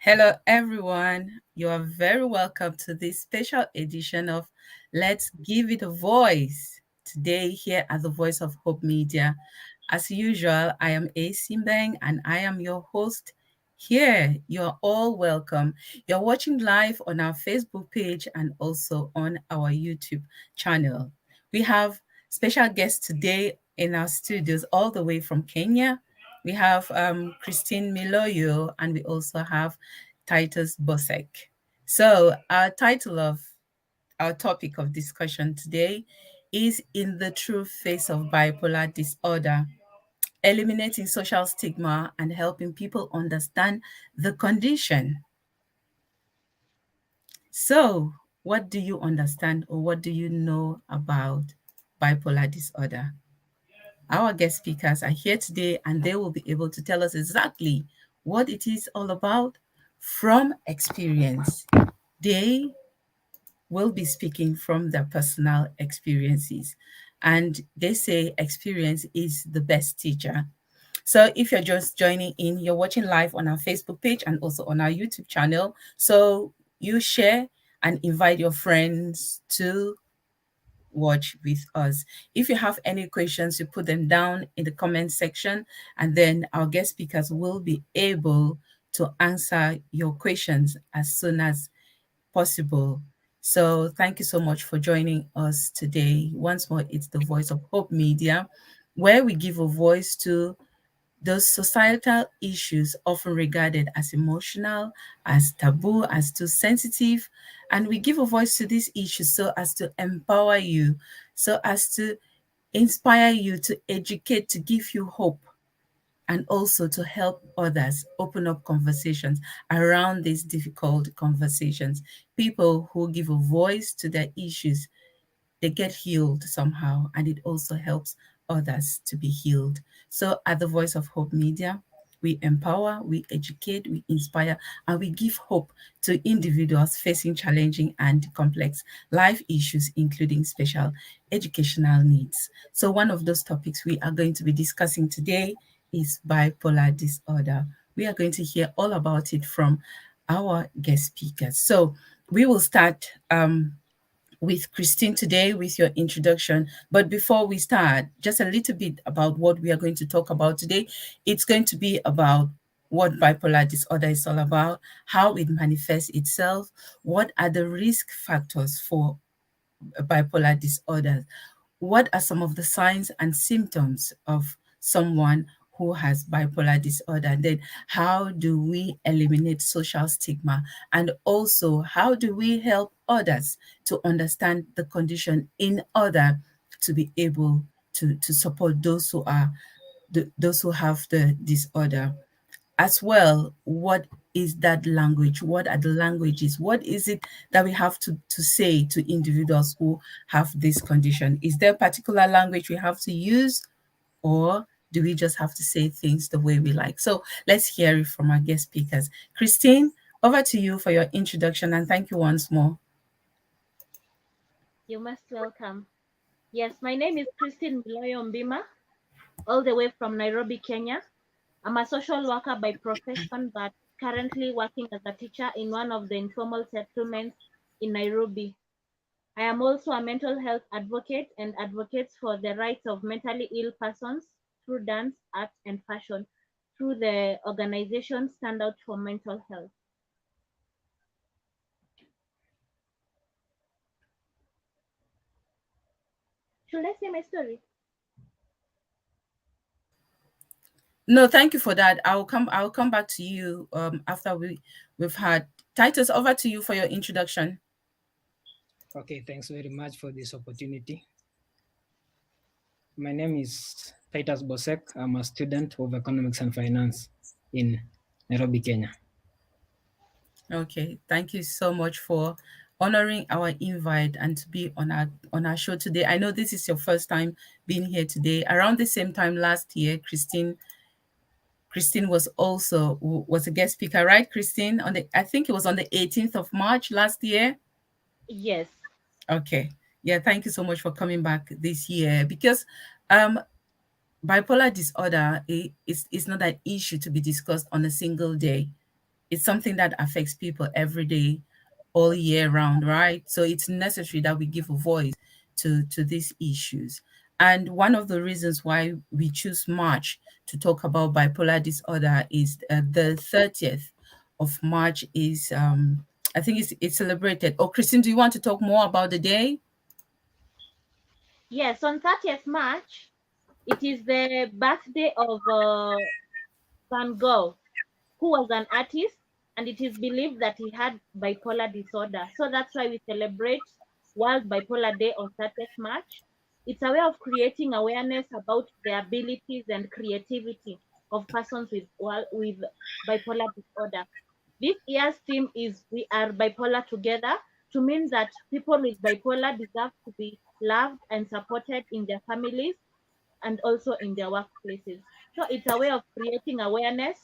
Hello, everyone. You are very welcome to this special edition of Let's Give It a Voice. Today, here at the Voice of Hope Media. As usual, I am A. Simbeng and I am your host here. You're all welcome. You're watching live on our Facebook page and also on our YouTube channel. We have special guests today in our studios, all the way from Kenya. We have Christine Miloyo, and we also have Titus Bosek. So, our topic of discussion today is In the True Face of Bipolar Disorder, eliminating social stigma and helping people understand the condition. So, what do you understand or what do you know about bipolar disorder? Our guest speakers are here today and they will be able to tell us exactly what it is all about from experience. They will be speaking from their personal experiences. And they say experience is the best teacher. So if you're just joining in, you're watching live on our Facebook page and also on our YouTube channel. So you share and invite your friends to watch with us. If you have any questions, you put them down in the comment section, and then our guest speakers will be able to answer your questions as soon as possible. So thank you so much for joining us today. Once more, it's the Voice of Hope Media, where we give a voice to those societal issues often regarded as emotional, as taboo, as too sensitive. And we give a voice to these issues so as to empower you, so as to inspire you, to educate, to give you hope, and also to help others open up conversations around these difficult conversations. People who give a voice to their issues, they get healed somehow, and it also helps others to be healed. So at the Voice of Hope Media, we empower, we educate, we inspire, and we give hope to individuals facing challenging and complex life issues, including special educational needs. So one of those topics we are going to be discussing today is bipolar disorder. We are going to hear all about it from our guest speakers. So we will start with Christine today with your introduction. But before we start, just a little bit about what we are going to talk about today. It's going to be about what bipolar disorder is all about, how it manifests itself, what are the risk factors for bipolar disorder, what are some of the signs and symptoms of someone who has bipolar disorder, and then how do we eliminate social stigma, and also how do we help others to understand the condition in order to be able to support those who are those who have the disorder. As well, what is that language? What are the languages? What is it that we have to say to individuals who have this condition? Is there a particular language we have to use, or do we just have to say things the way we like? So let's hear it from our guest speakers. Christine, over to you for your introduction, and thank you once more. You're most welcome. Yes, my name is Christine Miloyo Mbima, all the way from Nairobi, Kenya. I'm a social worker by profession, but currently working as a teacher in one of the informal settlements in Nairobi. I am also a mental health advocate and advocates for the rights of mentally ill persons through dance, art, and fashion through the organization Stand Out for Mental Health. Should I say my story? No, thank you for that. I'll come back to you after we've had Titus. Over to you for your introduction. Okay, thanks very much for this opportunity. My name is Titus Bosek. I'm a student of economics and finance in Nairobi, Kenya. Okay, thank you so much for honoring our invite and to be on our show today. I know this is your first time being here today. Around the same time last year, Christine was a guest speaker, right? Christine, on the I think it was on the 18th of March last year. Yes. Okay. Yeah, thank you so much for coming back this year because um bipolar disorder is not an issue to be discussed on a single day. it's something that affects people every day, all year round, right? So it's necessary that we give a voice to these issues. And one of the reasons why we choose March to talk about bipolar disorder is the 30th of March is I think it's celebrated. Oh, Christine, do you want to talk more about the day? Yes, on 30th March, it is the birthday of Van Gogh, who was an artist, and it is believed that he had bipolar disorder. So that's why we celebrate World Bipolar Day on 30th March. It's a way of creating awareness about the abilities and creativity of persons with bipolar disorder. This year's theme is We Are Bipolar Together, to mean that people with bipolar deserve to be loved and supported in their families and also in their workplaces. So it's a way of creating awareness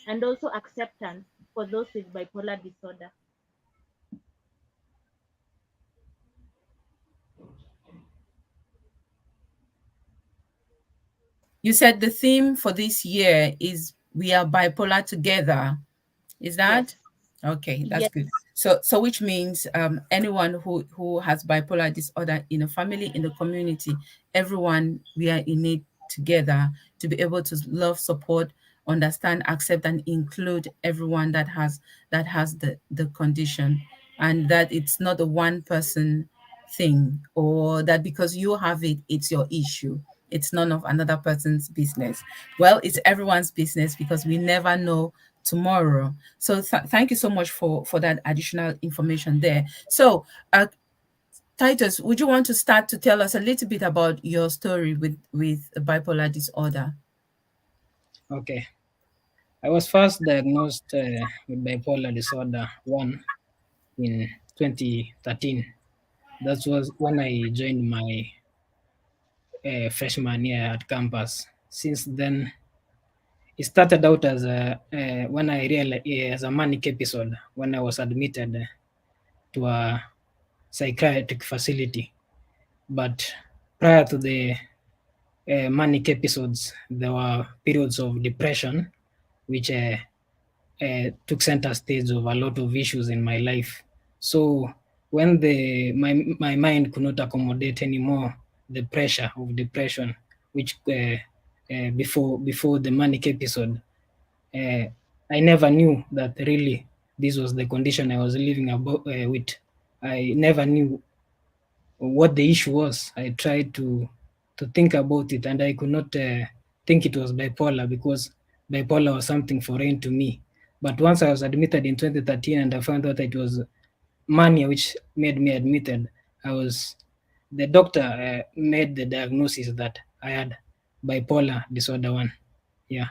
and also acceptance for those with bipolar disorder. You said the theme for this year is We Are Bipolar Together. Is that? Yes, Okay, that's yes, good. So which means anyone who has bipolar disorder in a family, in the community, everyone, we are in it together to be able to love, support, understand, accept, and include everyone that has the condition, and that it's not a one person thing, or that because you have it, it's your issue. It's none of another person's business. Well, it's everyone's business because we never know tomorrow. So thank you so much for that additional information there. So Titus, would you want to start to tell us a little bit about your story with bipolar disorder? Okay. I was first diagnosed with bipolar disorder 1 in 2013. That was when I joined my freshman year at campus. Since then, it started out as when I realized as a manic episode when I was admitted to a psychiatric facility. But prior to the manic episodes, there were periods of depression, which took center stage of a lot of issues in my life. So when my mind could not accommodate anymore the pressure of depression, which before the manic episode, uh, I never knew that really this was the condition I was living with. I never knew what the issue was. I tried to think about it, and I could not think it was bipolar because bipolar was something foreign to me. But once I was admitted in 2013, and I found out it was mania which made me admitted, I was the doctor made the diagnosis that I had bipolar disorder 1. Yeah.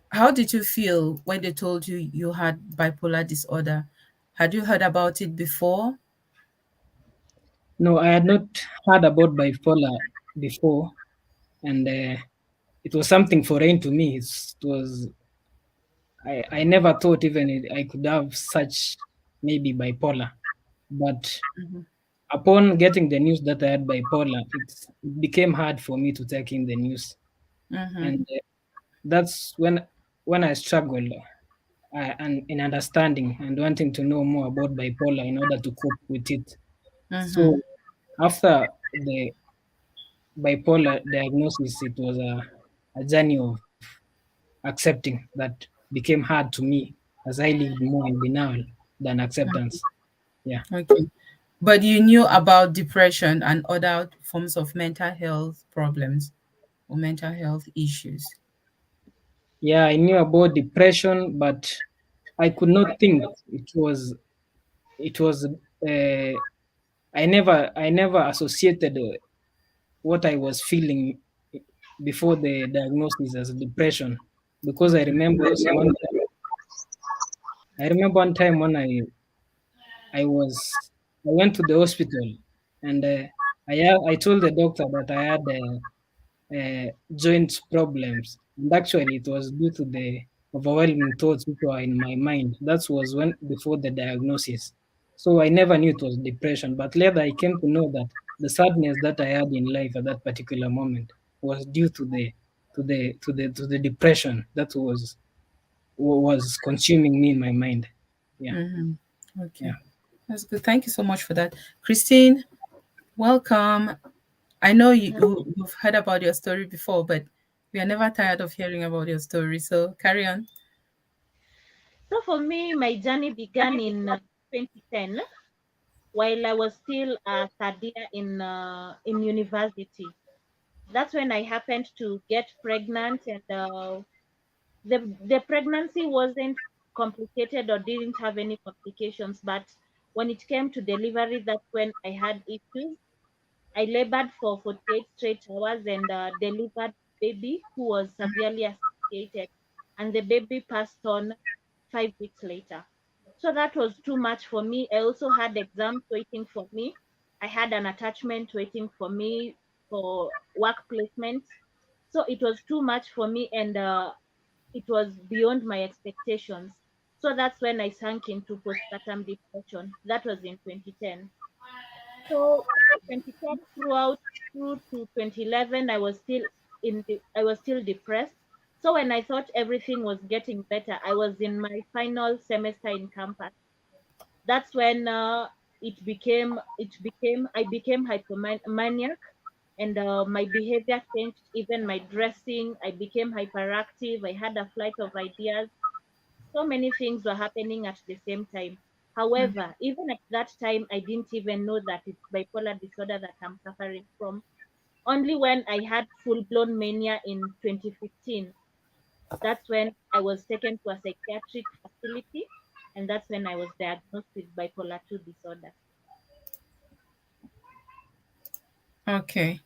How did you feel when they told you you had bipolar disorder? Had you heard about it before? No, I had not heard about bipolar before, and it was something foreign to me. It was I never thought even I could have such maybe bipolar. But Mm-hmm. upon getting the news that I had bipolar, it became hard for me to take in the news, Mm-hmm. and that's when I struggled and in understanding and wanting to know more about bipolar in order to cope with it. Mm-hmm. So after the bipolar diagnosis, it was a journey of accepting that became hard to me as I lived more in denial than acceptance. Yeah. Okay. But you knew about depression and other forms of mental health problems or mental health issues. Yeah, I knew about depression, but I could not think it was I never associated what I was feeling before the diagnosis as depression because I remember one time when I went to the hospital and I told the doctor that I had joint problems, and actually it was due to the overwhelming thoughts which were in my mind. That was when before the diagnosis. So I never knew it was depression, but later I came to know that the sadness that I had in life at that particular moment was due to the depression that was consuming me in my mind. Yeah, Okay, yeah. that's good. Thank you so much for that. Christine, welcome. I know you've heard about your story before, but we are never tired of hearing about your story. So carry on. So for me, my journey began in 2010 while I was still a third year in university. That's when I happened to get pregnant, and the pregnancy wasn't complicated or didn't have any complications. But when it came to delivery, that's when I had issues. I labored for 48 straight hours and delivered baby who was severely asphyxiated, and the baby passed on 5 weeks later. So that was too much for me. I also had exams waiting for me. I had an attachment waiting for me for work placement. So it was too much for me, and it was beyond my expectations. So that's when I sank into postpartum depression. That was in 2010. So 2010 throughout through to 2011, I was still depressed. So when I thought everything was getting better, I was in my final semester in campus. That's when I became hypomaniac, and my behavior changed. Even my dressing, I became hyperactive. I had a flight of ideas. So many things were happening at the same time. However, even at that time, I didn't even know that it's bipolar disorder that I'm suffering from. Only when I had full blown mania in 2015, that's when I was taken to a psychiatric facility, and that's when I was diagnosed with bipolar 2 disorder. Okay.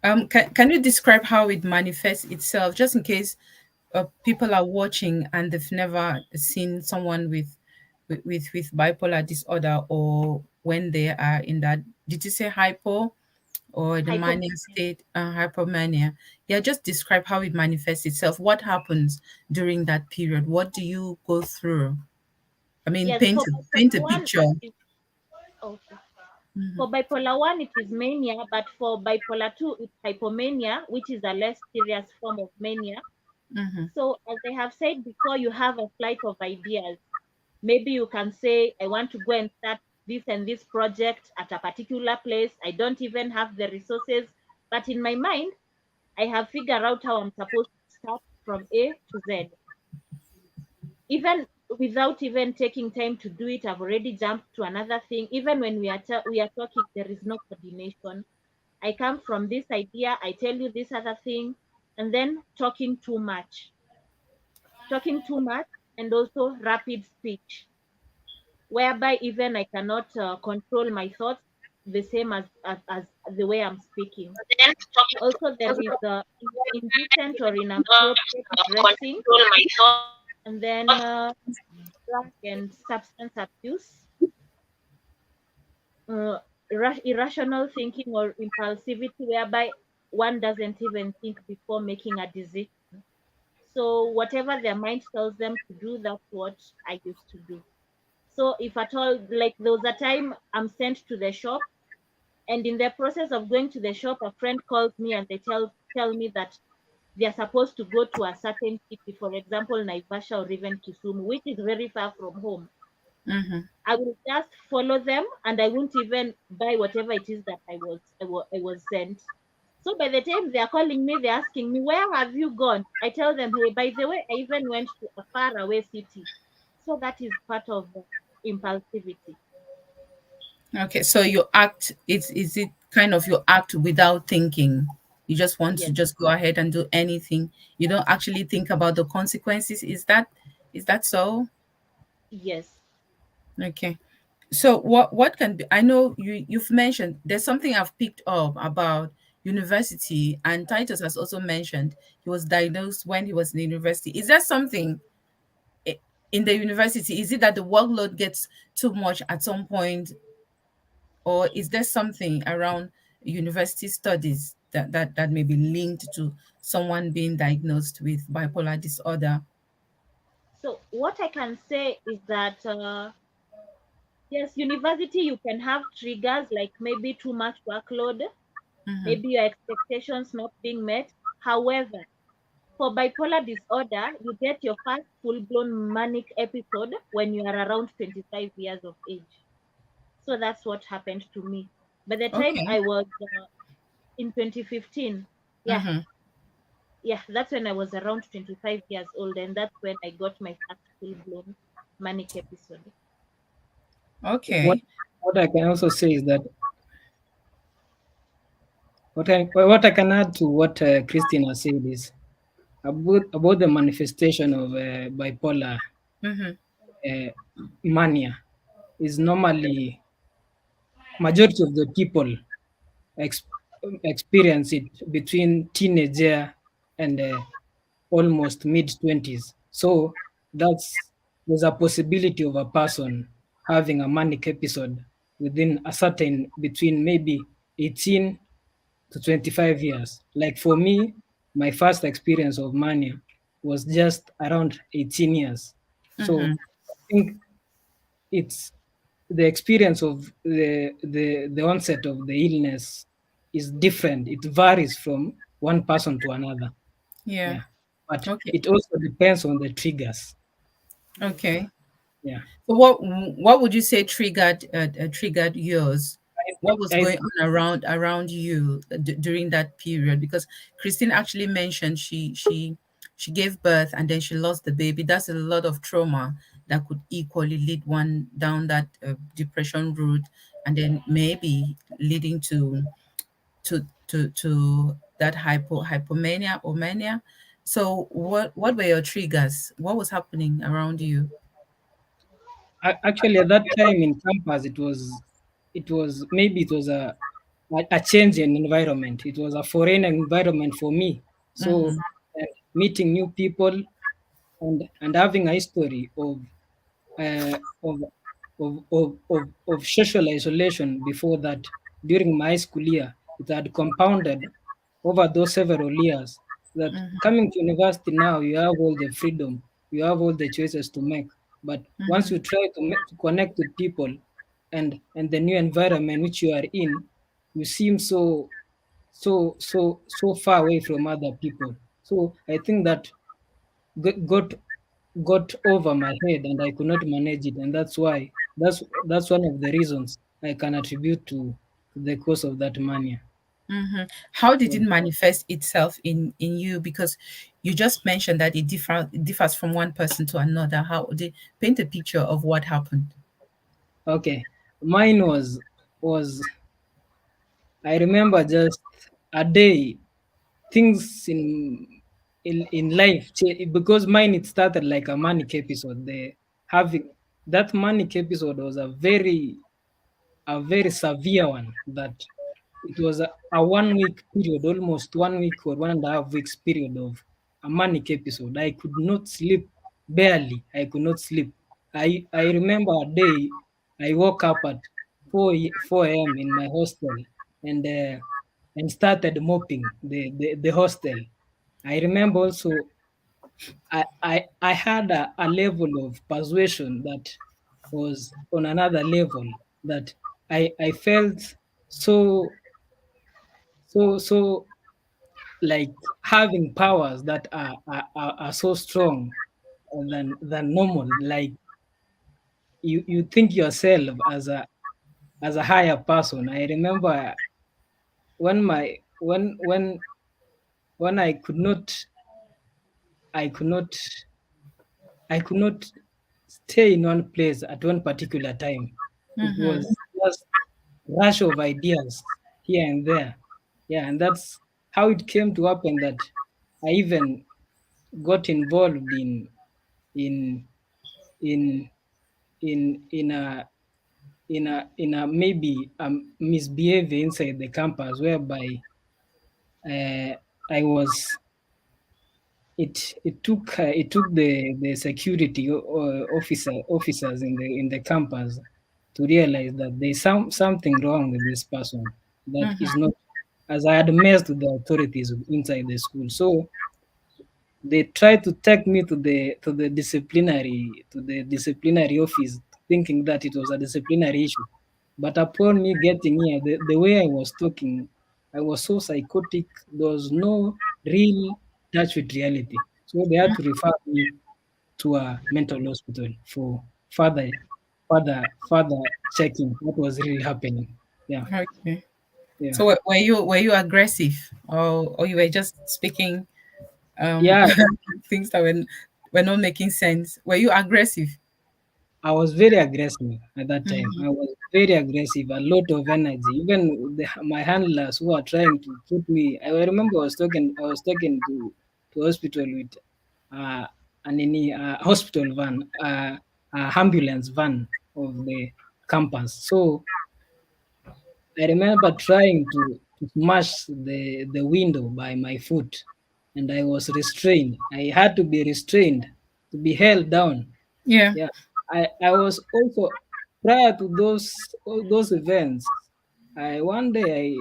Can you describe how it manifests itself, just in case people are watching and they've never seen someone with bipolar disorder, or when they are in that, did you say hypo or the mania Hypomania. state, hypomania? Yeah, just describe how it manifests itself. What happens during that period? What do you go through? I mean, Yes, for paint bipolar a 1, picture. okay. For bipolar 1, it is mania, but for bipolar 2, it's hypomania, which is a less serious form of mania. Mm-hmm. So, as I have said before, you have a flight of ideas. Maybe you can say, I want to go and start this and this project at a particular place. I don't even have the resources. But in my mind, I have figured out how I'm supposed to start from A to Z. Even without even taking time to do it, I've already jumped to another thing. Even when we are talking, there is no coordination. I come from this idea, I tell you this other thing, and then talking too much, and also rapid speech, whereby even I cannot control my thoughts the same as the way I'm speaking. Also, there is indecent or inappropriate dressing, and then drug and substance abuse, uh, irrational thinking or impulsivity, whereby one doesn't even think before making a decision. So whatever their mind tells them to do, that's what I used to do. So if at all, like there was a time I'm sent to the shop, and in the process of going to the shop, a friend calls me and they tell me that they are supposed to go to a certain city, for example, Naivasha or even Kisumu, which is very far from home. Mm-hmm. I will just follow them, and I won't even buy whatever it is that I was sent. So by the time they are calling me, they're asking me, "Where have you gone?" I tell them, "Hey, by the way, I even went to a far away city." So that is part of impulsivity. Okay, so you act, is it kind of you act without thinking? You just want to Yes, just go ahead and do anything. You don't actually think about the consequences. Is that so? yes. Okay. So what can be, I know you've mentioned there's something I've picked up about university, and Titus has also mentioned he was diagnosed when he was in the university. Is there something i- in the university? Is it that the workload gets too much at some point, or is there something around university studies that may be linked to someone being diagnosed with bipolar disorder? So what I can say is that Yes, university, you can have triggers like maybe too much workload, Mm-hmm. maybe your expectations not being met. However, for bipolar disorder, you get your first full blown manic episode when you are around 25 years of age. So that's what happened to me. By the time Okay. I was in 2015, yeah, Mm-hmm. that's when I was around 25 years old, and that's when I got my first full blown manic episode. What Okay. what I can also say is that what I can add to what Christina said is about the manifestation of bipolar Mm-hmm. uh, mania is normally majority of the people ex- experience it between teenager and almost mid 20s. So that's there's a possibility of a person having a manic episode within a certain between maybe 18 to 25 years. Like for me, my first experience of mania was just around 18 years. Mm-hmm. So I think it's the experience of the onset of the illness is different. It varies from one person to another. Yeah. Yeah, but Okay. it also depends on the triggers. Okay. Yeah, So what would you say triggered yours? What was I going on around you during that period? Because Christine actually mentioned she gave birth and then she lost the baby. That's a lot of trauma that could equally lead one down that depression route, and then maybe leading to that hypomania or mania. So what were your triggers? What was happening around you? actually at that time in campus it was maybe it was a change in environment. It was a foreign environment for me. So Mm-hmm. meeting new people and having a history uh, of, of social isolation before that during my school year. It had compounded over those several years that Mm-hmm. coming to university now, you have all the freedom, you have all the choices to make. But once Mm-hmm. you try to connect with people and the new environment which you are in, you seem so far away from other people. So I think that got got over my head and I could not manage it, and that's why that's one of the reasons I can attribute to the cause of that mania. Mm-hmm. How did Yeah. it manifest itself in you? Because you just mentioned that it differs from one person to another. How did paint a picture of what happened? Okay, mine was I remember just a day things in life because mine it started like a manic episode. The having that manic episode was a very severe one that it was a 1 week period, almost 1 week or 1.5 weeks period of a manic episode. I could not sleep, barely. I could not sleep. I remember a day I woke up at 4 a.m. in my hostel and uh, and started mopping the hostel. I remember also I had a level of persuasion that was on another level that I felt so so like having powers that are so strong than normal. Like you think yourself as a higher person. I remember when my when I could not I could not stay in one place at one particular time. It Mm-hmm. was just rush of ideas here and there. Yeah, and that's how it came to happen that I even got involved in in in a maybe misbehavior inside the campus whereby uh, I was it took the security officers in the campus to realize that there's something wrong with this person that is Mm-hmm. not as I had messed with the authorities inside the school. So they tried to take me to the disciplinary office thinking that it was a disciplinary issue. But upon me getting here, the way I was talking, I was so psychotic. There was no real touch with reality. So they had to refer me to a mental hospital for further checking what was really happening. Yeah, Okay. yeah, So were you aggressive, or you were just speaking yeah. things that were not making sense? Were you aggressive? I was very aggressive at that time. Mhm. I was very aggressive, a lot of energy. Even my handlers who are trying to put me. I remember I was talking to hospital with an any hospital van, ambulance van of the campus. So I remember trying to smash the window by my foot, and I was restrained. I had to be restrained, to be held down. Yeah. Yeah, I was also prior to all those events. I one day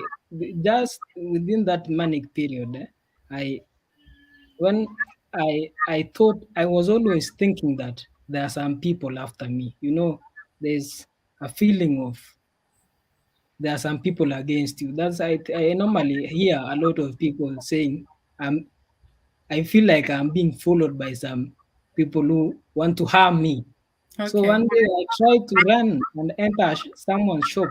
just within that manic period, I when I thought I was always thinking that there are some people after me. There's a feeling of there are some people against you. That's I normally hear a lot of people saying I feel like I'm being followed by some people who want to harm me. So Okay. one day I tried to run and enter someone's shop.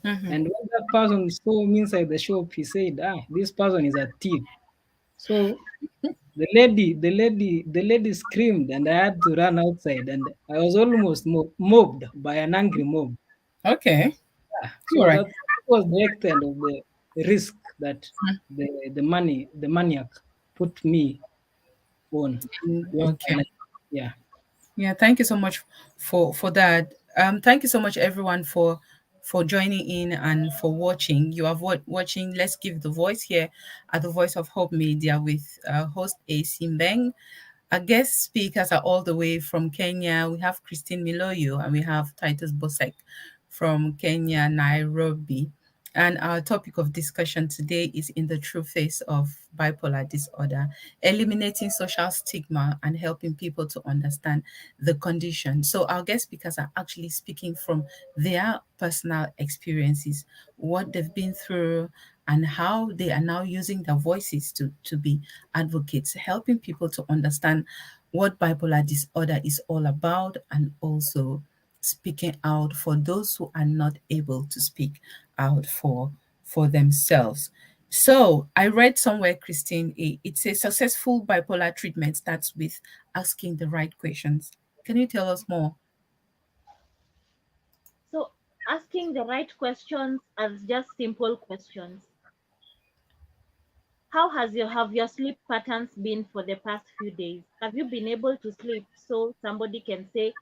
Hmm. And when that person saw me inside the shop, he said, this person is a thief. So the lady screamed, and I had to run outside. And I was almost mobbed by an angry mob. Okay. Yeah. All So right. that was the extent of the risk that the maniac put me on towards my Okay. life. Yeah. Yeah, thank you so much for that. Thank you so much everyone for joining in and for watching. You are watching Let's Give the Voice here at the Voice of Hope Media with host A Simbeng. Our guest speakers are all the way from Kenya. We have Christine Miloyo and we have Titus Bosek from Kenya, Nairobi. And our topic of discussion today is in the true face of bipolar disorder, eliminating social stigma and helping people to understand the condition. So our guest speakers are actually speaking from their personal experiences, what they've been through, and how they are now using their voices to be advocates, helping people to understand what bipolar disorder is all about, and also speaking out for those who are not able to speak out for themselves. So I read somewhere, Christine, it says successful bipolar treatment starts with asking the right questions. Can you tell us more? So asking the right questions as just simple questions. How have your sleep patterns been for the past few days? Have you been able to sleep? So somebody can say,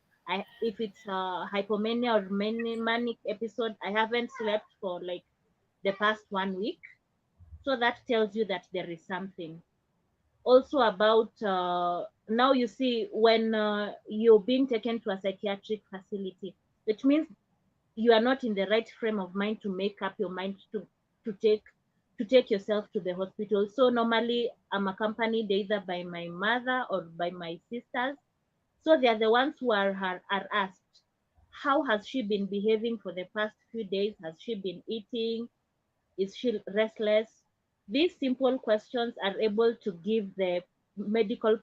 if it's a hypomania or manic episode, I haven't slept for like the past 1 week. So that tells you that there is something. Also about now you see when you're being taken to a psychiatric facility, it means you are not in the right frame of mind to make up your mind to take to take yourself to the hospital. So normally I'm accompanied either by my mother or by my sisters. So they are the ones who are asked, how has she been behaving for the past few days? Has she been eating? Is she restless? These simple questions are able to give the medical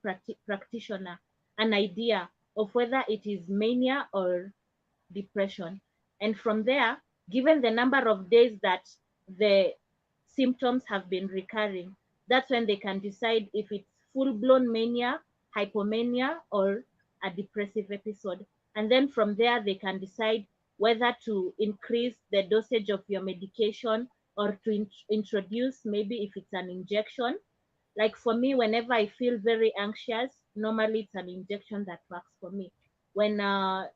practitioner an idea of whether it is mania or depression. And from there, given the number of days that the symptoms have been recurring, that's when they can decide if it's full blown mania, hypomania, or a depressive episode. And then from there, they can decide whether to increase the dosage of your medication or to introduce, maybe if it's an injection. Like for me, whenever I feel very anxious, normally it's an injection that works for me. When I'm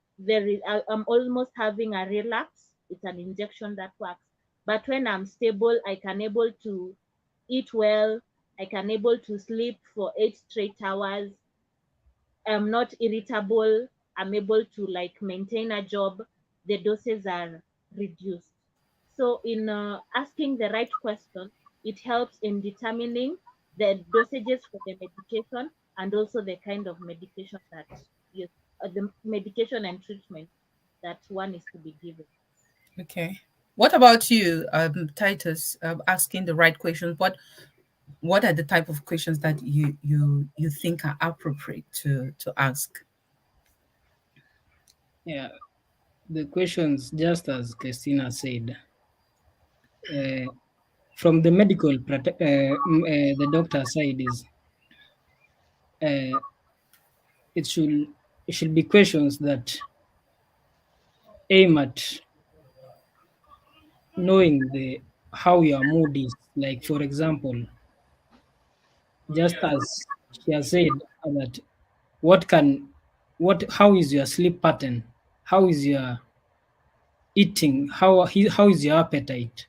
almost having a relapse, it's an injection that works. But when I'm stable, I can able to eat well. I can able to sleep for 8 straight hours. I'm not irritable. I'm able to like maintain a job. The doses are reduced. So, in asking the right question, it helps in determining the dosages for the medication and also the kind of medication that you, the medication and treatment that one is to be given. Okay. What about you, Titus? Asking the right questions. What are the type of questions that you think are appropriate to ask? Yeah, the questions, just as Christina said, uh, from the the doctor side is uh, it should it should be questions that aim at knowing the how your mood is. Like for example, just as she has said that what can what how is your sleep pattern? How is your eating? How is your appetite?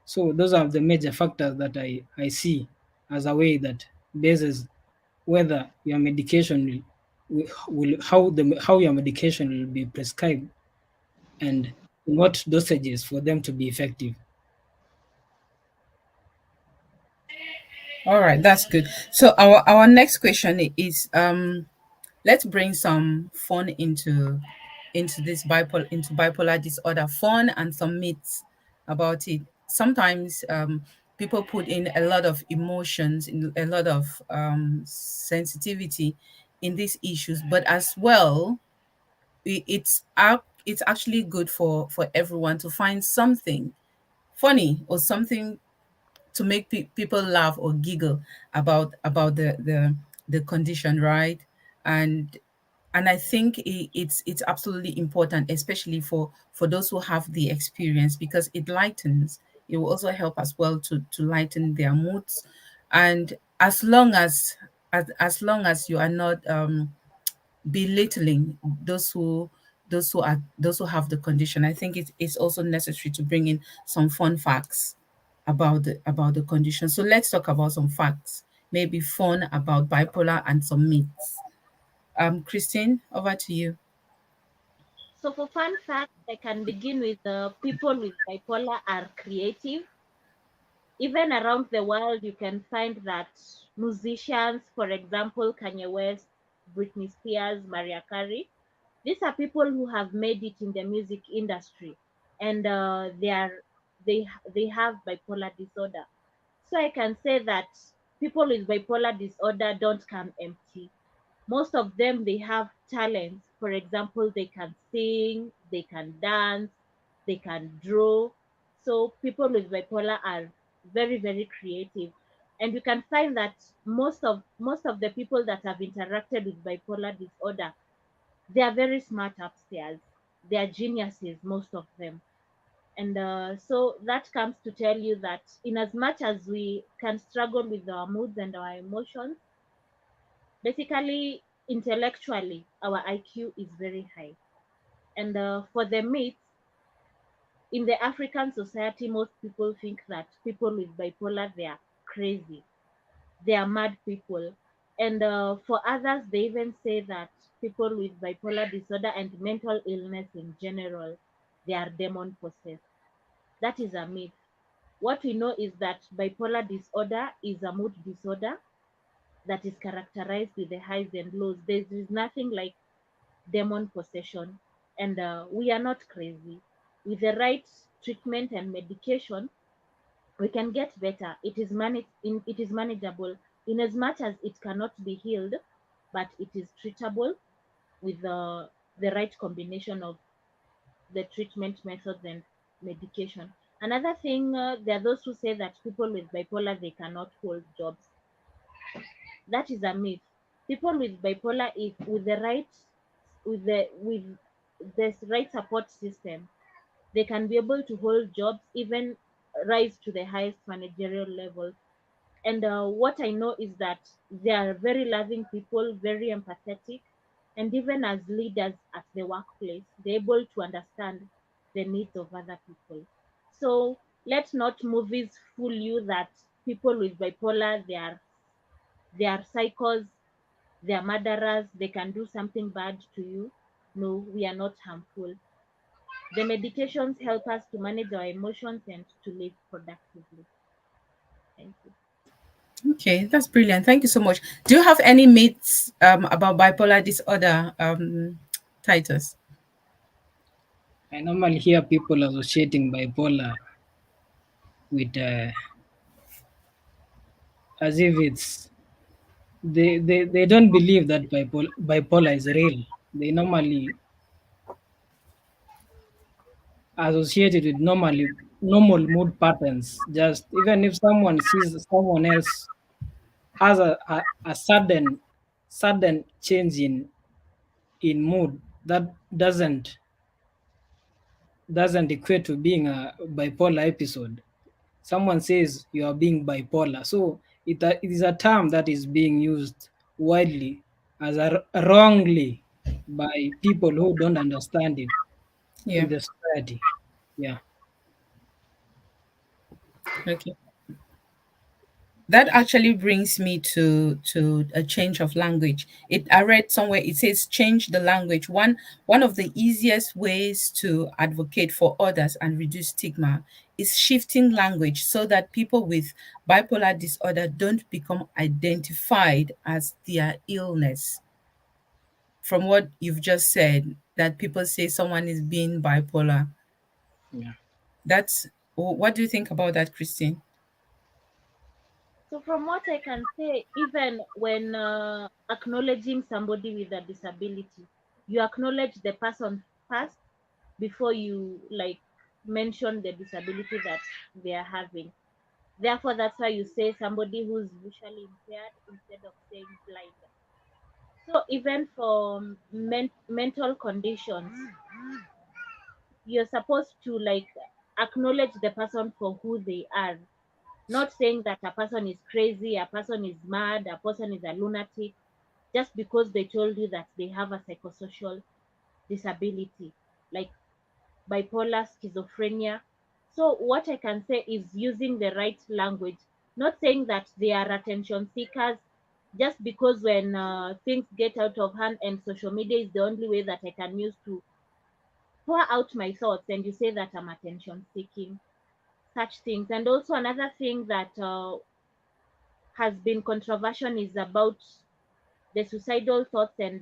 So those are the major factors that I see as a way that bases whether your medication will how your medication will be prescribed and in what dosages for them to be effective. All right, that's good. So our next question is let's bring some fun into this bipolar disorder, fun and some myths about it. Sometimes people put in a lot of emotions, in a lot of sensitivity in these issues, but as well, it's actually good for everyone to find something funny or something to make people laugh or giggle about the condition, right? and and I think it's absolutely important, especially for those who have the experience, because it lightens. It will also help as well to lighten their moods. And as long as you are not belittling those who have the condition, I think it's also necessary to bring in some fun facts about the condition. So let's talk about some facts, maybe fun about bipolar and some myths. Christine, over to you. So for fun facts, I can begin with people with bipolar are creative. Even around the world, you can find that musicians, for example, Kanye West, Britney Spears, Mariah Carey, these are people who have made it in the music industry, and they have bipolar disorder. So I can say that people with bipolar disorder don't come empty. Most of them, they have talents. For example, they can sing, they can dance, they can draw. So people with bipolar are very, very creative. And you can find that most of the people that have interacted with bipolar disorder, they are very smart upstairs. They are geniuses, most of them. And so that comes to tell you that in as much as we can struggle with our moods and our emotions, basically, intellectually, our IQ is very high. And for the myths, in the African society, most people think that people with bipolar, they are crazy, they are mad people. And for others, they even say that people with bipolar disorder and mental illness in general, they are demon possessed. That is a myth. What we know is that bipolar disorder is a mood disorder that is characterized with the highs and lows. There is nothing like demon possession, and we are not crazy. With the right treatment and medication, we can get better. It is manageable in as much as it cannot be healed, but it is treatable with the right combination of the treatment methods and medication. Another thing, there are those who say that people with bipolar, they cannot hold jobs. That is a myth. People with bipolar, if with the right support system, they can be able to hold jobs, even rise to the highest managerial level. And what I know is that they are very loving people, very empathetic, and even as leaders at the workplace, they're able to understand the needs of other people. So let not movies fool you that people with bipolar, they are psychos, they are murderers, they can do something bad to you. No, we are not harmful. The medications help us to manage our emotions and to live productively. Thank you. Okay, that's brilliant. Thank you so much. Do you have any myths about bipolar disorder, Titus? I normally hear people associating bipolar with as if it's they don't believe that bipolar is real. They normally associate it with normal mood patterns. Just even if someone sees someone else has a sudden change in mood, that doesn't equate to being a bipolar episode. Someone says you are being bipolar, so it is a term that is being used widely as wrongly by people who don't understand it Yeah. in the society. Yeah. Okay. That actually brings me to a change of language. I read somewhere it says change the language. One of the easiest ways to advocate for others and reduce stigma is shifting language so that people with bipolar disorder don't become identified as their illness. From what you've just said, that people say someone is being bipolar. Yeah. That's what do you think about that, Christine? So from what I can say, even when acknowledging somebody with a disability, you acknowledge the person first before you like mention the disability that they are having. Therefore, that's why you say somebody who's visually impaired instead of saying blind. So even for mental conditions, you're supposed to like acknowledge the person for who they are, not saying that a person is crazy, a person is mad, a person is a lunatic, just because they told you that they have a psychosocial disability, like bipolar, schizophrenia. So, what I can say is using the right language, not saying that they are attention seekers, just because when things get out of hand and social media is the only way that I can use to pour out my thoughts, and you say that I'm attention seeking, such things. And also, another thing that has been controversial is about the suicidal thoughts and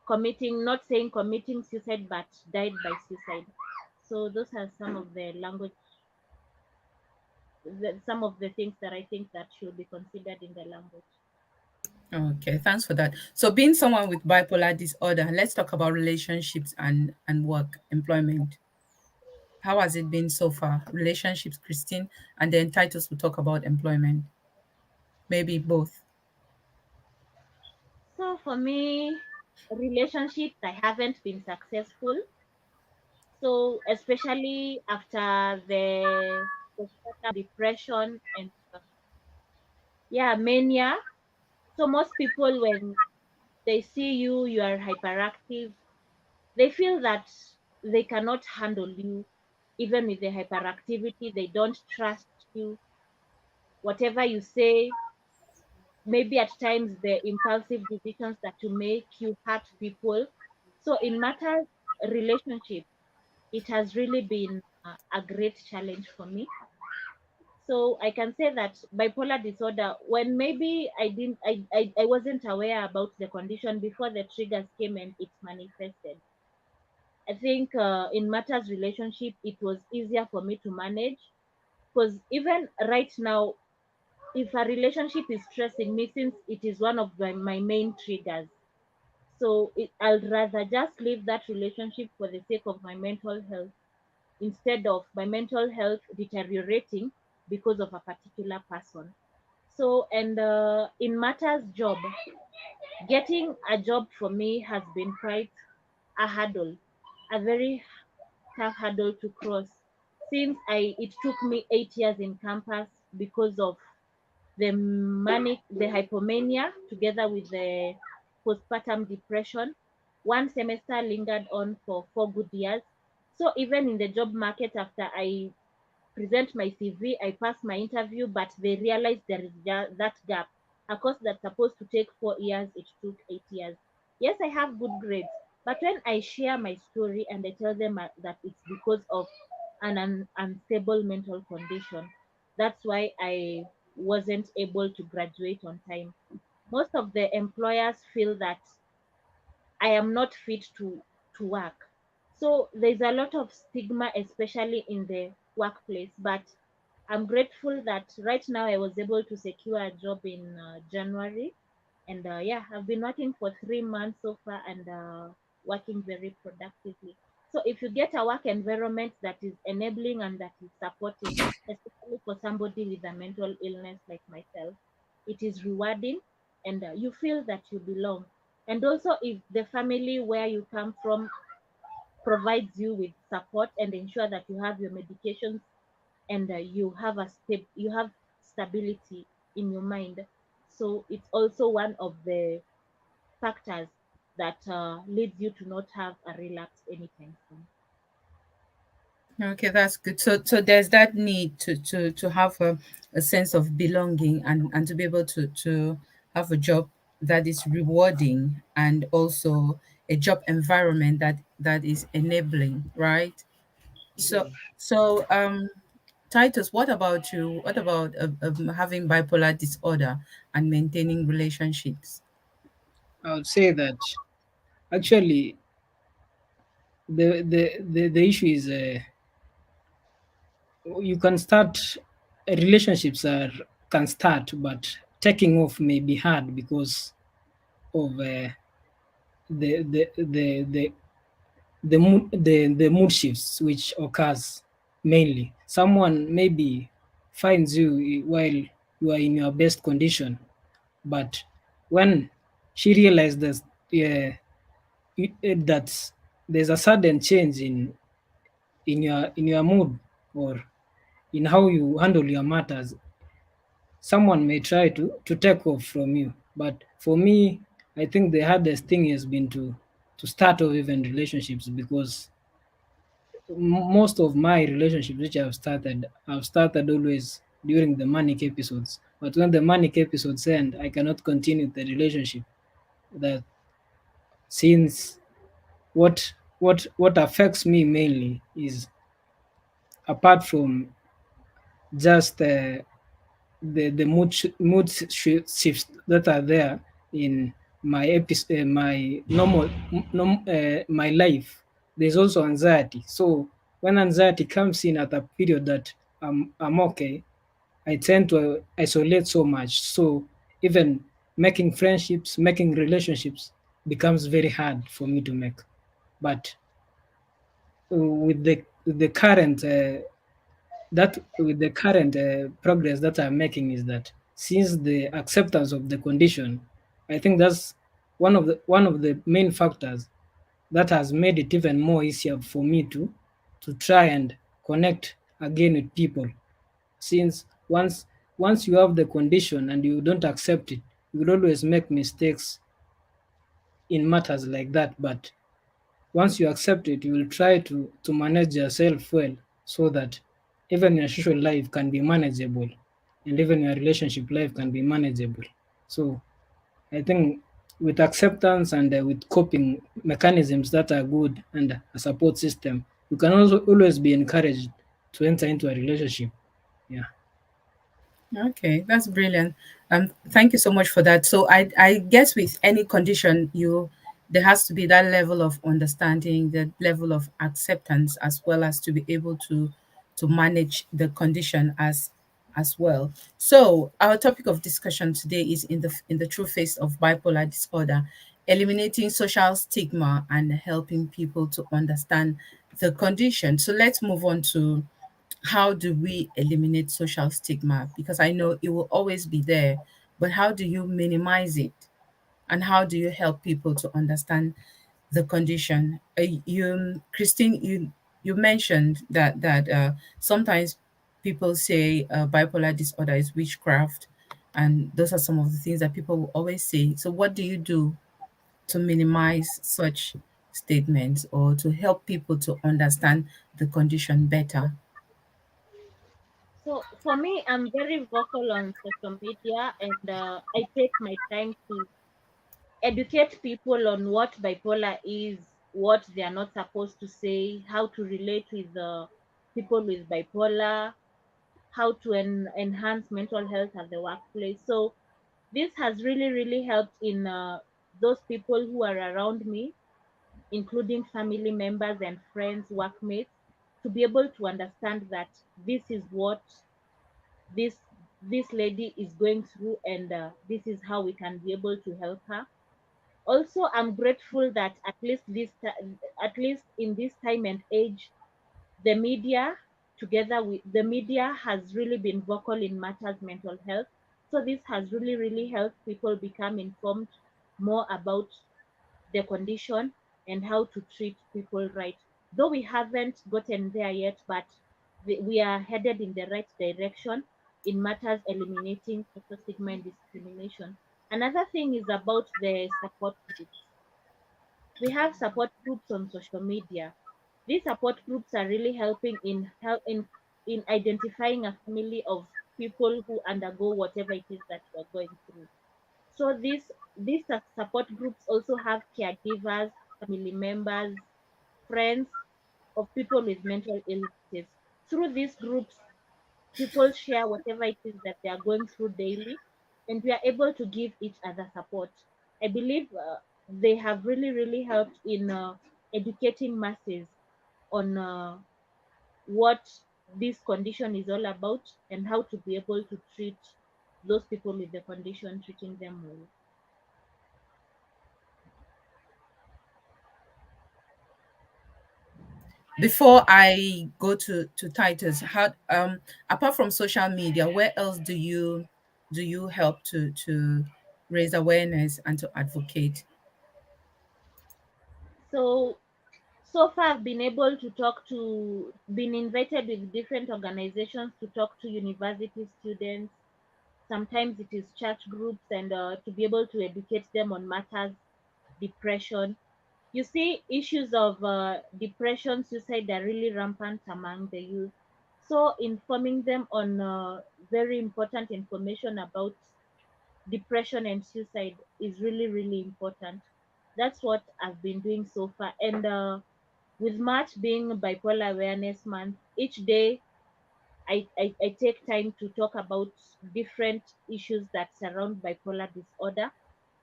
committing, not saying committing suicide, but died by suicide. So those are some of the language, some of the things that I think that should be considered in the language. Okay, thanks for that. So, being someone with bipolar disorder, let's talk about relationships and work, employment. How has it been so far? Relationships, Christine, and then Titus will talk about employment. Maybe both. So for me, relationships, I haven't been successful. So especially after the postpartum depression and yeah, mania. So most people when they see you, you are hyperactive, they feel that they cannot handle you even with the hyperactivity. They don't trust you. Whatever you say, maybe at times the impulsive decisions that you make, you hurt people. So in matters relationship, it has really been a great challenge for me. So I can say that bipolar disorder, when maybe I wasn't aware about the condition before the triggers came and it manifested. I think in matters relationship, it was easier for me to manage because even right now, if a relationship is stressing me, since it is one of my main triggers, so I'll rather just leave that relationship for the sake of my mental health instead of my mental health deteriorating because of a particular person. So, and in matters job, getting a job for me has been quite a hurdle, a very tough hurdle to cross since I it took me 8 years in campus because of the hypomania together with the postpartum depression. One semester lingered on for 4 good years. So even in the job market, after I present my CV, I pass my interview, but they realize there is that gap. A course that's supposed to take 4 years, it took 8 years. Yes, I have good grades, but when I share my story and I tell them that it's because of an unstable mental condition, that's why I wasn't able to graduate on time. Most of the employers feel that I am not fit to work. So there's a lot of stigma, especially in the workplace. But I'm grateful that right now I was able to secure a job in January. And yeah, I've been working for 3 months so far, and working very productively. So if you get a work environment that is enabling and that is supportive, especially for somebody with a mental illness like myself, it is rewarding, and you feel that you belong. And also, if the family where you come from provides you with support and ensure that you have your medications, and you have stability in your mind. So it's also one of the factors that leads you to not have a relapse anytime soon. Okay, that's good. So there's that need to have a sense of belonging, and to be able to have a job that is rewarding, and also a job environment that is enabling, right? So Yeah. so Titus, what about you? What about having bipolar disorder and maintaining relationships? I would say that actually the issue is you can start relationships are can start, but taking off may be hard because of the the mood shifts which occurs mainly. Someone maybe finds you while you are in your best condition, but when she realized that that there's a sudden change in your mood or in how you handle your matters, someone may try to take off from you. But for me, I think the hardest thing has been to start off even relationships because most of my relationships which I've started always during the manic episodes. But when the manic episodes end, I cannot continue the relationship. That since what affects me mainly is apart from just the shifts that are there in my my life. There's also anxiety. So when anxiety comes in at a period that I'm okay, I tend to isolate so much. So even making friendships, making relationships becomes very hard for me to make. But with the current that with the current progress that I'm making is that since the acceptance of the condition, I think that's one of the main factors that has made it even more easier for me to try and connect again with people. Since once you have the condition and you don't accept it, you will always make mistakes in matters like that. But once you accept it, you will try to manage yourself well so that even your social life can be manageable and even your relationship life can be manageable. So I think with acceptance and with coping mechanisms that are good and a support system, you can also always be encouraged to enter into a relationship. Yeah. Okay, that's brilliant. Thank you so much for that. So I guess with any condition, there has to be that level of understanding, the level of acceptance, as well as to be able to manage the condition as well. So our topic of discussion today is in the true face of bipolar disorder, eliminating social stigma and helping people to understand the condition. So let's move on to how do we eliminate social stigma? Because I know it will always be there, but how do you minimize it? And how do you help people to understand the condition? Christine, you mentioned that sometimes people say bipolar disorder is witchcraft, and those are some of the things that people will always say. So, what do you do to minimize such statements or to help people to understand the condition better? So for me, I'm very vocal on social media, and I take my time to educate people on what bipolar is, what they are not supposed to say, how to relate with people with bipolar, how to enhance mental health at the workplace. So this has really, really helped in those people who are around me including family members and friends, workmates, to be able to understand that this is what this this lady is going through, and this is how we can be able to help her. Also, I'm grateful that at least in this time and age, the media together with the media has really been vocal in matters mental health. So this has really helped people become informed more about the condition and how to treat people right. Though we haven't gotten there yet, but we are headed in the right direction in matters eliminating social stigma and discrimination. Another thing is about the support groups. We have support groups on social media. These support groups are really helping in identifying a family of people who undergo whatever it is that we're going through. So these support groups also have caregivers, family members, friends of people with mental illnesses. Through these groups, people share whatever it is that they are going through daily, and we are able to give each other support. I believe they have really helped in educating masses on what this condition is all about and how to be able to treat those people with the condition, treating them well. Before I go to Titus, how apart from social media, where else do you help to raise awareness and to advocate? So so far I've been able to been invited with different organizations to talk to university students. Sometimes it is church groups, and to be able to educate them on matters depression. You see, issues of depression, suicide are really rampant among the youth. So informing them on very important information about depression and suicide is really important. That's what I've been doing so far. And with March being Bipolar Awareness Month, each day I take time to talk about different issues that surround bipolar disorder.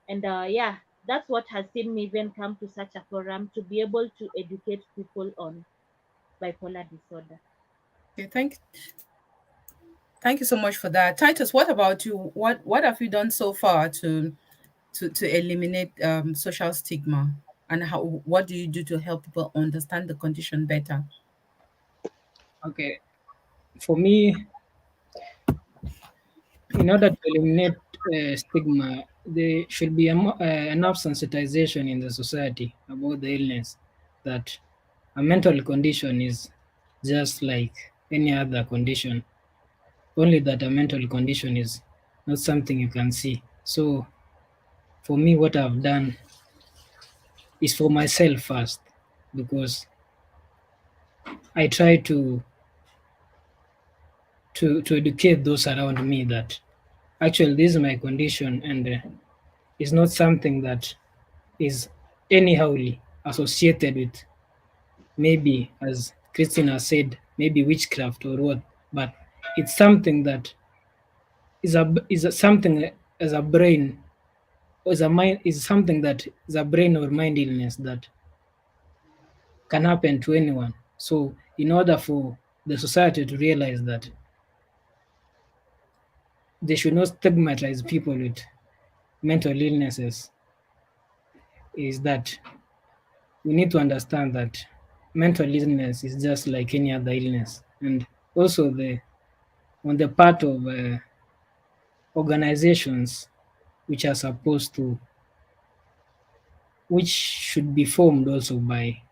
And yeah, that's what has seen me even come to such a forum to be able to educate people on bipolar disorder. Okay, thank you so much for that. Titus, what about you? What have you done so far to eliminate social stigma, and how what do you do to help people understand the condition better? Okay, for me, in order to eliminate stigma, there should be enough sensitization in the society about the illness, that a mental condition is just like any other condition, only that a mental condition is not something you can see. So, for me, what I've done is for myself first, because I try to educate those around me that actually this is my condition, and it's not something that is anyhowly associated with, maybe as Christina said, maybe witchcraft or what, but it's something that is something as a brain, or as a mind, is something that is a brain or mind illness that can happen to anyone. So in order for the society to realize that they should not stigmatize people with mental illnesses, is that we need to understand that mental illness is just like any other illness. And also, the on the part of organizations which are supposed to, which should be formed also by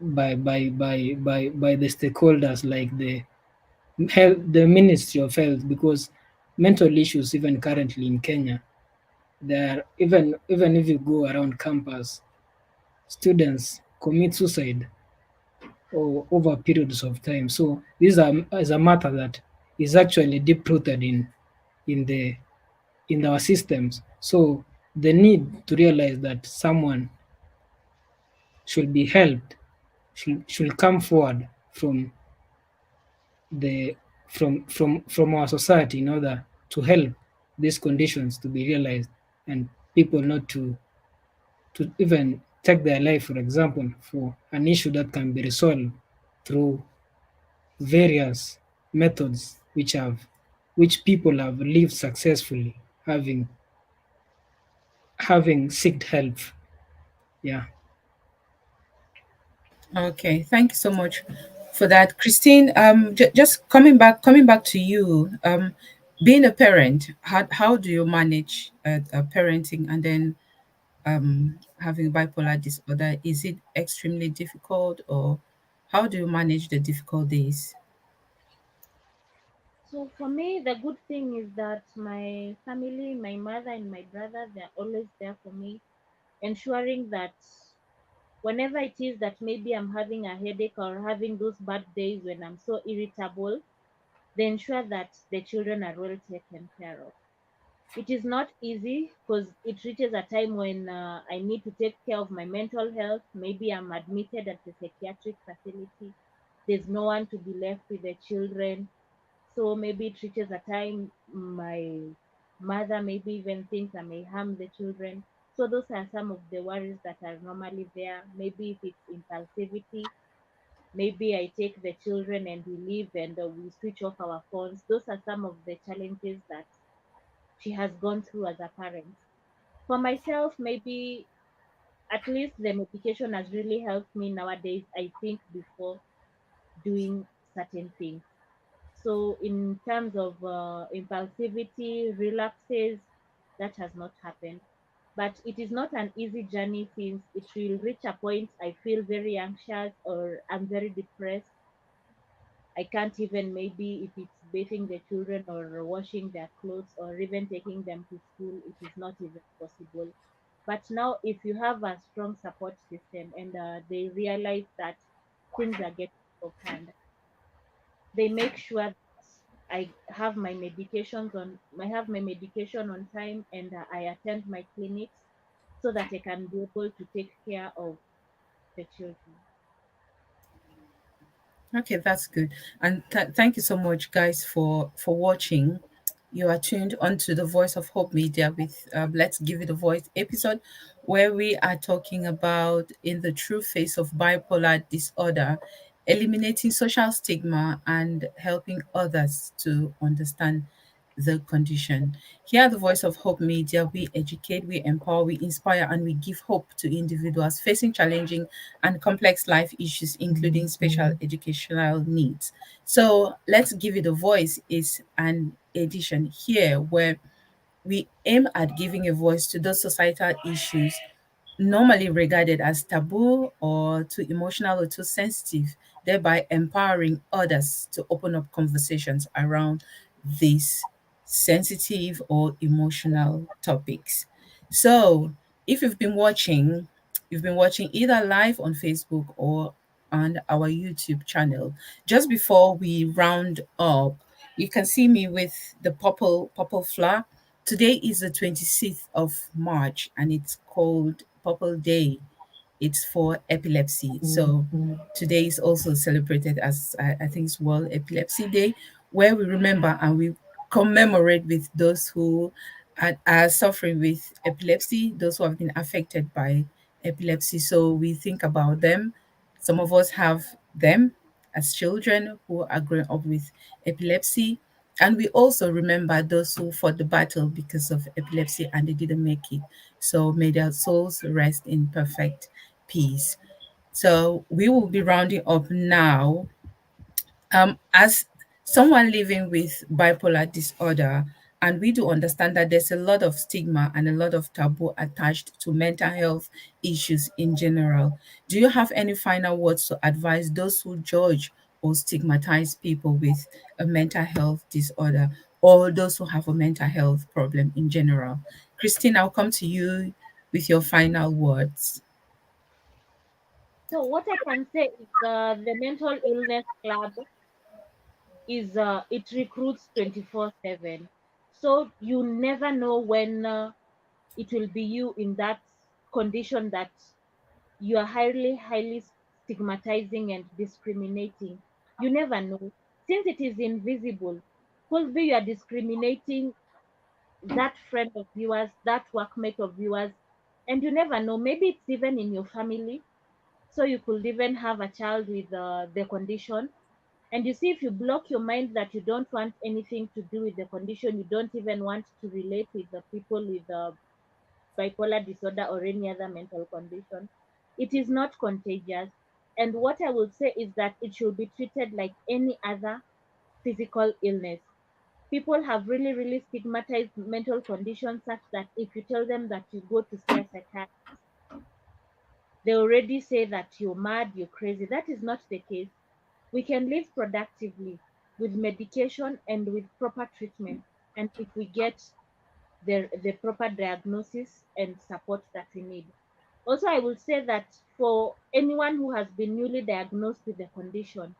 the stakeholders, like the health, the Ministry of Health, because mental issues, even currently in Kenya, there, even if you go around campus, students commit suicide or over periods of time. So this is a matter that is actually deep rooted in the in our systems. So the need to realize that someone should be helped, should come forward from the from our society in order to help these conditions to be realized, and people not to even take their life, for example, for an issue that can be resolved through various methods which people have lived successfully having sought help. Yeah. Okay, thank you so much for that, Christine. Just coming back to you. Being a parent, how do you manage parenting and then having bipolar disorder? Is it extremely difficult, or how do you manage the difficult days? So for me, the good thing is that my family, my mother and my brother, they're always there for me, ensuring that whenever it is that maybe I'm having a headache or having those bad days when I'm so irritable, they ensure that the children are well taken care of. It is not easy because it reaches a time when I need to take care of my mental health. Maybe I'm admitted at the psychiatric facility. There's no one to be left with the children. So maybe it reaches a time my mother maybe even thinks I may harm the children. So those are some of the worries that are normally there. Maybe if it's impulsivity, maybe I take the children and we leave and we switch off our phones. Those are some of the challenges that she has gone through as a parent. For myself, maybe at least the medication has really helped me nowadays, I think, before doing certain things. So, in terms of impulsivity, relapses, that has not happened. But it is not an easy journey since it will reach a point I feel very anxious or I'm very depressed. I can't even maybe if it's bathing the children or washing their clothes or even taking them to school, it is not even possible. But now, if you have a strong support system and they realize that things are getting out of hand, they make sure that I have my medication on time and I attend my clinics so that I can be able to take care of the children. Okay, that's good. And thank you so much, guys, for watching. You are tuned onto the Voice of Hope Media with Let's Give It a Voice episode, where we are talking about in the true face of bipolar disorder, eliminating social stigma and helping others to understand the condition. Here at the Voice of Hope Media, we educate, we empower, we inspire, and we give hope to individuals facing challenging and complex life issues, including special educational needs. So, Let's Give It a Voice is an edition here where we aim at giving a voice to those societal issues normally regarded as taboo or too emotional or too sensitive, thereby empowering others to open up conversations around these sensitive or emotional topics. So, if you've been watching either live on Facebook or on our YouTube channel. Just before we round up, you can see me with the purple flower. Today is the 26th of March and it's called Purple Day. It's for epilepsy. So today is also celebrated as I think it's World Epilepsy Day, where we remember and we commemorate with those who are suffering with epilepsy, those who have been affected by epilepsy. So we think about them. Some of us have them as children who are growing up with epilepsy. And we also remember those who fought the battle because of epilepsy and they didn't make it. So may their souls rest in perfect peace. So we will be rounding up now. As someone living with bipolar disorder, and we do understand that there's a lot of stigma and a lot of taboo attached to mental health issues in general. Do you have any final words to advise those who judge or stigmatize people with a mental health disorder or those who have a mental health problem in general? Christine, I'll come to you with your final words. So what I can say is the mental illness club is it recruits 24/7. So you never know when it will be you in that condition that you are highly stigmatizing and discriminating. You never know. Since it is invisible, could be you are discriminating that friend of yours, that workmate of yours, And you never know, maybe it's even in your family. So you could even have a child with the condition. And you see, if you block your mind that you don't want anything to do with the condition, you don't even want to relate with the people with bipolar disorder or any other mental condition, it is not contagious. And what I will say is that it should be treated like any other physical illness. People have really, really stigmatized mental conditions such that if you tell them that you go to see a psychiatrist, they already say that you're mad, you're crazy. That is not the case. We can live productively with medication and with proper treatment. And if we get the proper diagnosis and support that we need. Also, I will say that for anyone who has been newly diagnosed with the condition,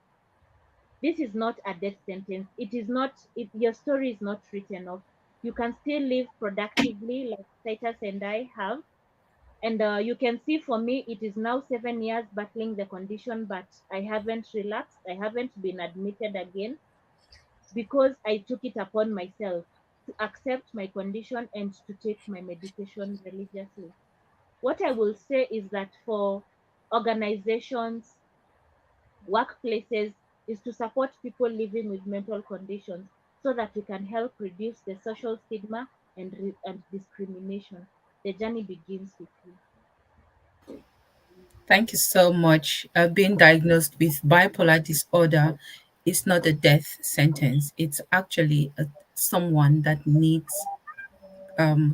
this is not a death sentence. It is not, your story is not written off. You can still live productively, like Titus and I have. And you can see for me, it is now 7 years battling the condition, but I haven't relapsed. I haven't been admitted again because I took it upon myself to accept my condition and to take my medication religiously. What I will say is that for organizations, workplaces, is to support people living with mental conditions so that we can help reduce the social stigma and discrimination. The journey begins with you. Thank you so much. Being diagnosed with bipolar disorder is not a death sentence. It's actually someone that needs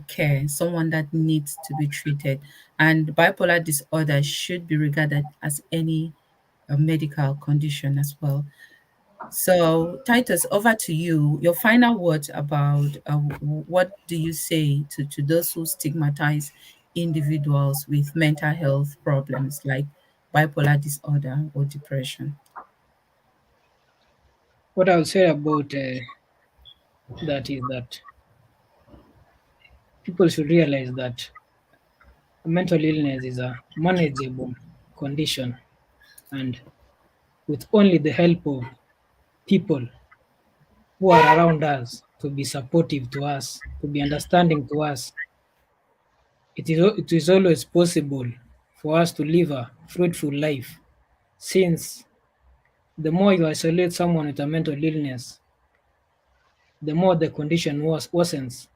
care, someone that needs to be treated. And bipolar disorder should be regarded as any medical condition as well. So, Titus, over to you. Your final words about what do you say to those who stigmatize individuals with mental health problems like bipolar disorder or depression? What I would say about that is that people should realize that mental illness is a manageable condition, and with only the help of people who are around us to be supportive to us, to be understanding to us, it is always possible for us to live a fruitful life. Since the more you isolate someone with a mental illness, the more the condition worsens,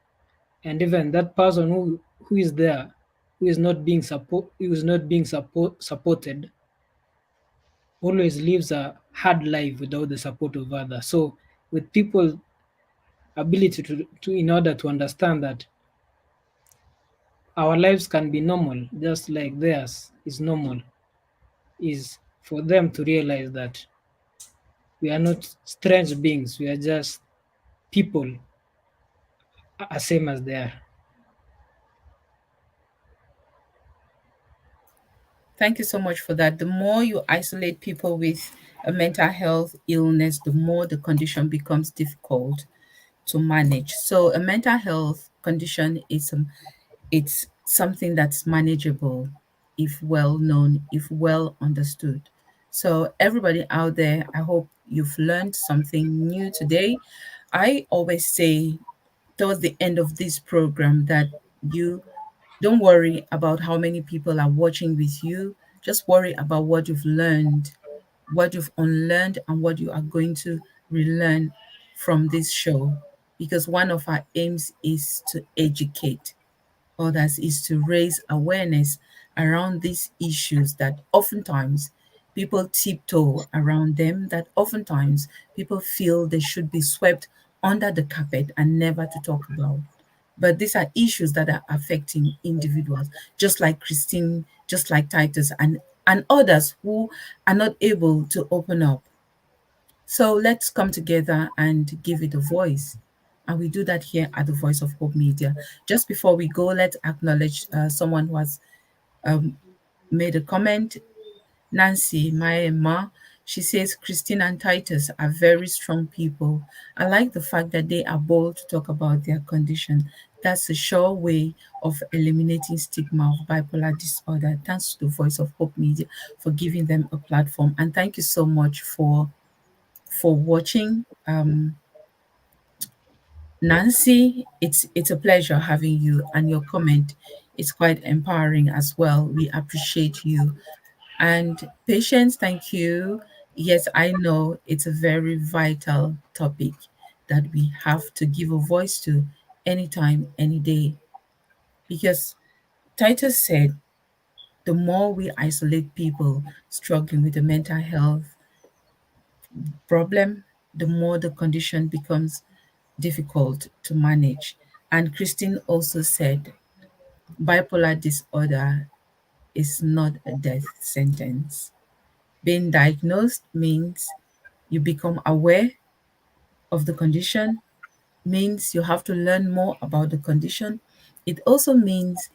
and even that person who is there, who is not being supported, always lives a hard life without the support of others. So, with people's ability to in order to understand that our lives can be normal, just like theirs is normal, is for them to realize that we are not strange beings. We are just people, as same as they are. Thank you so much for that. The more you isolate people with a mental health illness, the more the condition becomes difficult to manage. So a mental health condition is it's something that's manageable if well known, if well understood. So everybody out there, I hope you've learned something new today. I always say towards the end of this program that you don't worry about how many people are watching with you. Just worry about what you've learned, what you've unlearned, and what you are going to relearn from this show. Because one of our aims is to educate others, is to raise awareness around these issues that oftentimes people tiptoe around them, that oftentimes people feel they should be swept under the carpet and never to talk about. But these are issues that are affecting individuals, just like Christine, just like Titus, and others who are not able to open up. So let's come together and give it a voice. And we do that here at the Voice of Hope Media. Just before we go, let's acknowledge someone who has um, made a comment. Nancy Maema, she says Christine and Titus are very strong people. I like the fact that they are bold to talk about their condition. That's a sure way of eliminating stigma of bipolar disorder. Thanks to the Voice of Hope Media for giving them a platform. And thank you so much for watching. Nancy, it's a pleasure having you, and your comment It's quite empowering as well. We appreciate you. And Patience, thank you. Yes, I know it's a very vital topic that we have to give a voice to anytime, any day. Because Titus said the more we isolate people struggling with a mental health problem, the more the condition becomes difficult to manage. And Christine also said bipolar disorder is not a death sentence. Being diagnosed means you become aware of the condition, means you have to learn more about the condition. It also means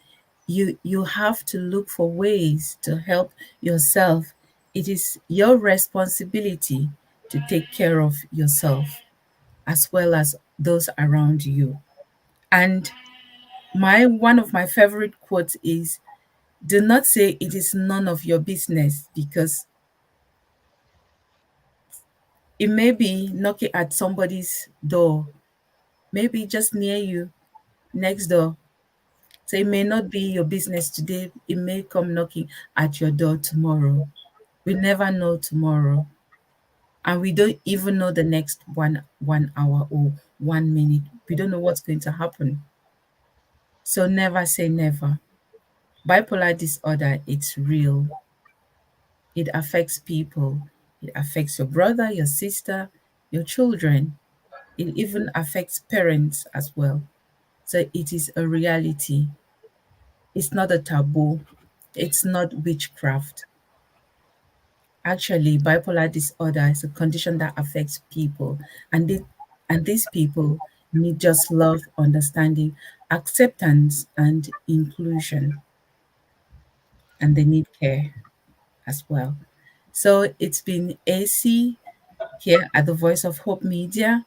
you have to look for ways to help yourself. It is your responsibility to take care of yourself as well as those around you. And my one of my favorite quotes is, do not say it is none of your business, because it may be knocking at somebody's door, maybe just near you, next door. So it may not be your business today. It may come knocking at your door tomorrow. We never know tomorrow. And we don't even know the next one hour or 1 minute. We don't know what's going to happen. So never say never. Bipolar disorder, it's real. It affects people. It affects your brother, your sister, your children. It even affects parents as well. So it is a reality. It's not a taboo. It's not witchcraft. Actually, bipolar disorder is a condition that affects people, and these people need just love, understanding, acceptance, and inclusion, and they need care as well. So it's been AC here at the Voice of Hope Media.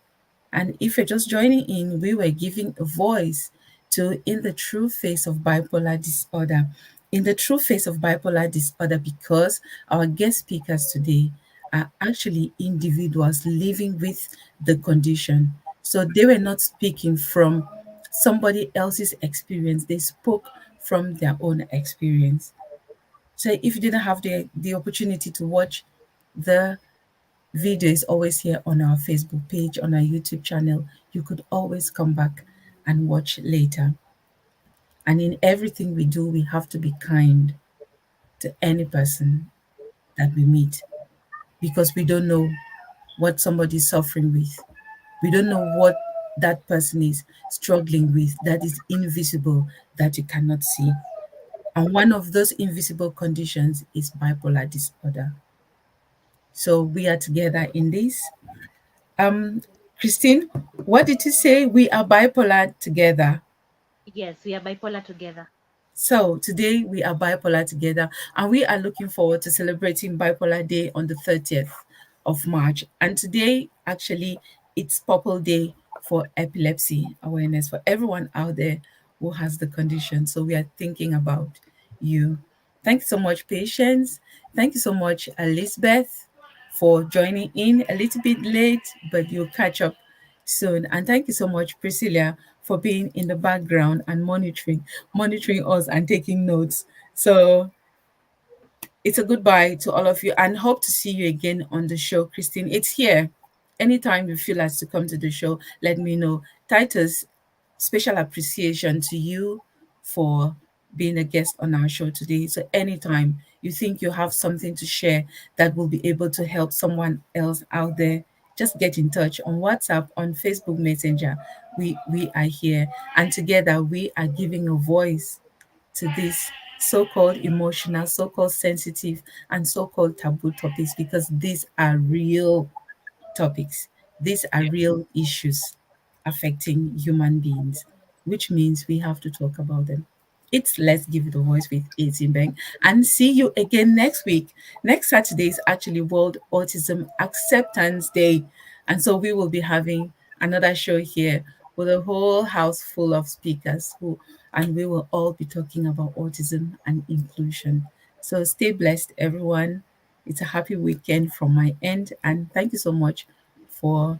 And if you're just joining in, we were giving a voice to In the True Face of Bipolar Disorder. In the True Face of Bipolar Disorder, because our guest speakers today are actually individuals living with the condition. So they were not speaking from somebody else's experience, they spoke from their own experience. So if you didn't have the opportunity to watch, the video is always here on our Facebook page, on our YouTube channel. You could always come back and watch later. And in everything we do, we have to be kind to any person that we meet, because we don't know what somebody's suffering with. We don't know what that person is struggling with that is invisible, that you cannot see. And one of those invisible conditions is bipolar disorder. So we are together in this. Um, Christine, what did you say? We are bipolar together. Yes, we are bipolar together. So today we are bipolar together, and we are looking forward to celebrating Bipolar Day on the 30th of March. And today, actually, it's Purple Day for epilepsy awareness for everyone out there who has the condition. So we are thinking about you. Thank you so much, Patience. Thank you so much, Elizabeth, for joining in a little bit late, but you'll catch up soon. And thank you so much, Priscilla, for being in the background and monitoring us and taking notes. So it's a goodbye to all of you, and hope to see you again on the show, Christine. It's here. Anytime you feel like to come to the show, let me know. Titus, special appreciation to you for being a guest on our show today. So anytime you think you have something to share that will be able to help someone else out there, just get in touch on WhatsApp, on Facebook Messenger. We are here, and together we are giving a voice to these so-called emotional, so-called sensitive, and so-called taboo topics, because these are real topics. These are Yeah. real issues affecting human beings, which means we have to talk about them. It's Let's Give It a Voice with 18 Bank. And see you again next week. Next Saturday is actually World Autism Acceptance Day. And so we will be having another show here with a whole house full of speakers and we will all be talking about autism and inclusion. So stay blessed, everyone. It's a happy weekend from my end. And thank you so much for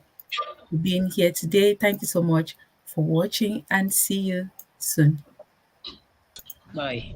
being here today. Thank you so much for watching, and see you soon. Bye.